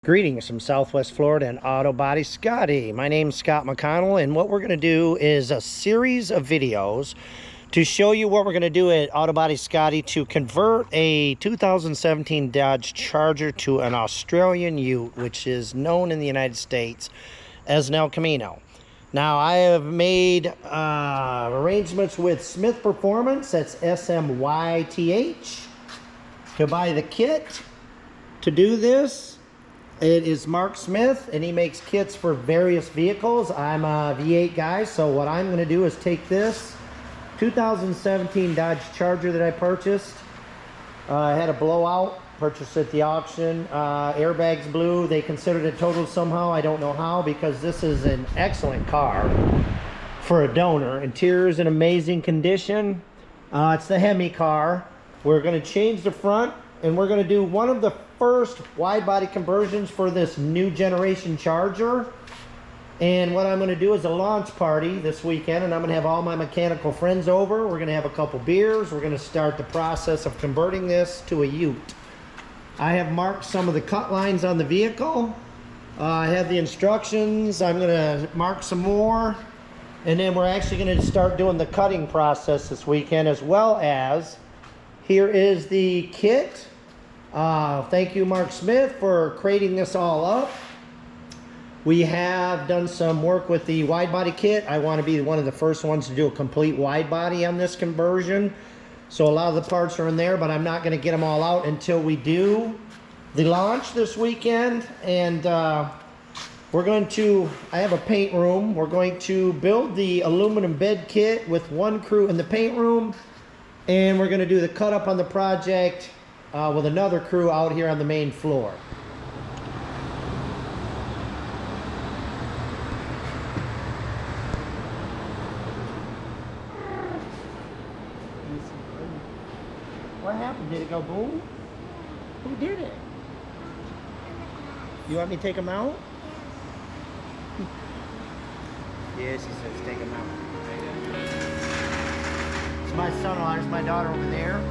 Greetings from Southwest Florida and Auto Body Scotty. My name's Scott McConnell, and what we're going to do is a series of videos to show you what we're going to do at Auto Body Scotty to convert a 2017 Dodge Charger to an Australian Ute, which is known in the United States as an El Camino. Now, I have made arrangements with Smith Performance, that's SMYTH, to buy the kit to do this. It is Mark Smith, and he makes kits for various vehicles. I'm a V8 guy, so what I'm going to do is take this 2017 Dodge Charger that I purchased. I had a blowout, purchased at the auction. Airbags blew. They considered it totaled somehow. I don't know how, because this is an excellent car for a donor. Interior is in amazing condition. It's the Hemi car. We're going to change the front, and we're going to do one of the first wide body conversions for this new generation Charger. And what I'm going to do is a launch party this weekend, and I'm going to have all my mechanical friends over. We're going to have a couple beers. We're going to start the process of converting this to a Ute. I have marked some of the cut lines on the vehicle. I have the instructions. I'm going to mark some more, and then we're actually going to start doing the cutting process this weekend, as well as here is the kit. Thank you, Mark Smith, for creating this all up. We have done some work with the wide body kit. I want to be one of the first ones to do a complete wide body on this conversion. So a lot of the parts are in there, but I'm not going to get them all out until we do the launch this weekend. And we're going to, I have a paint room. We're going to build the aluminum bed kit with one crew in the paint room. And we're going to do the cut up on the project with another crew out here on the main floor. What happened? Did it go boom? Who did it? You want me to take them out? Yes, he says take them out. It's my son-in-law. There's my daughter over there.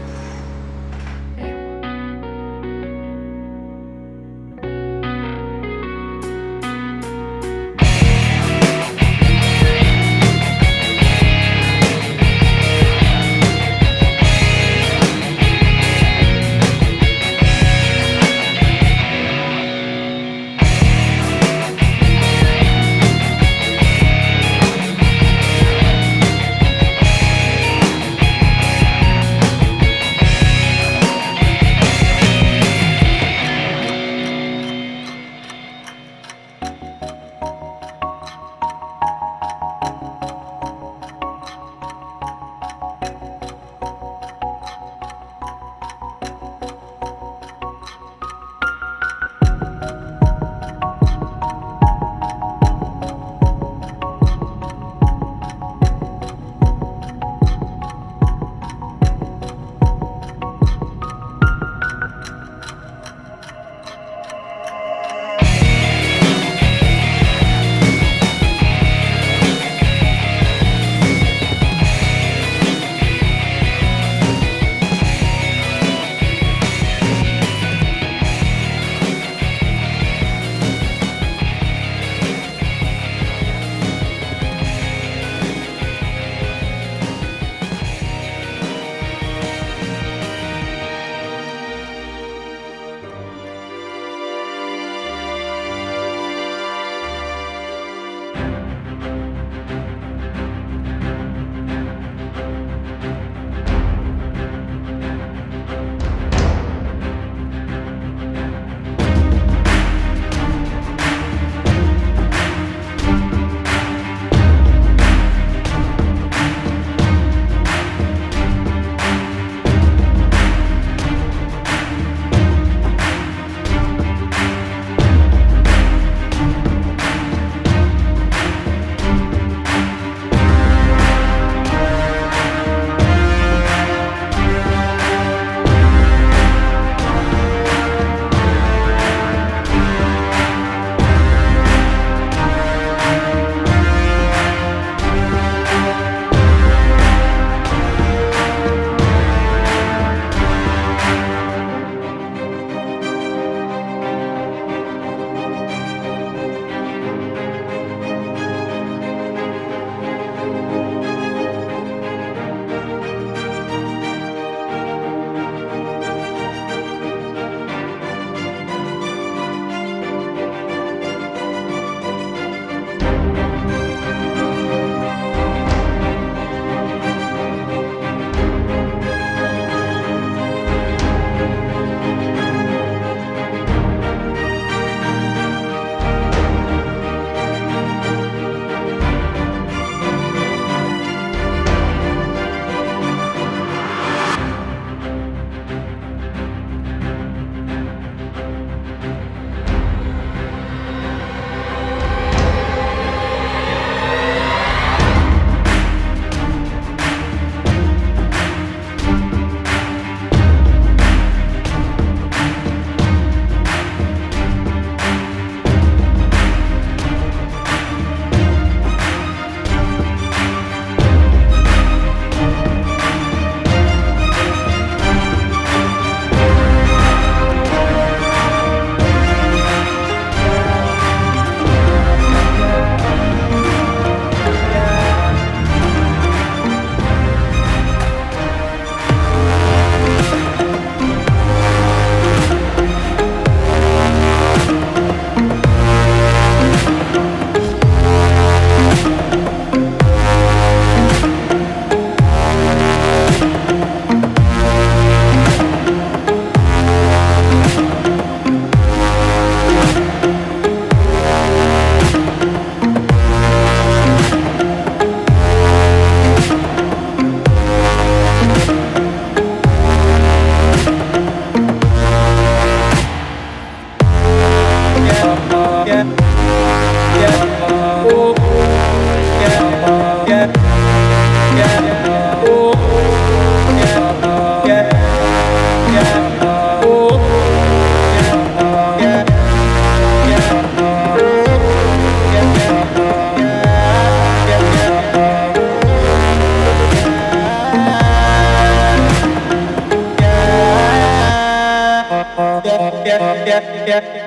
yeah, yeah.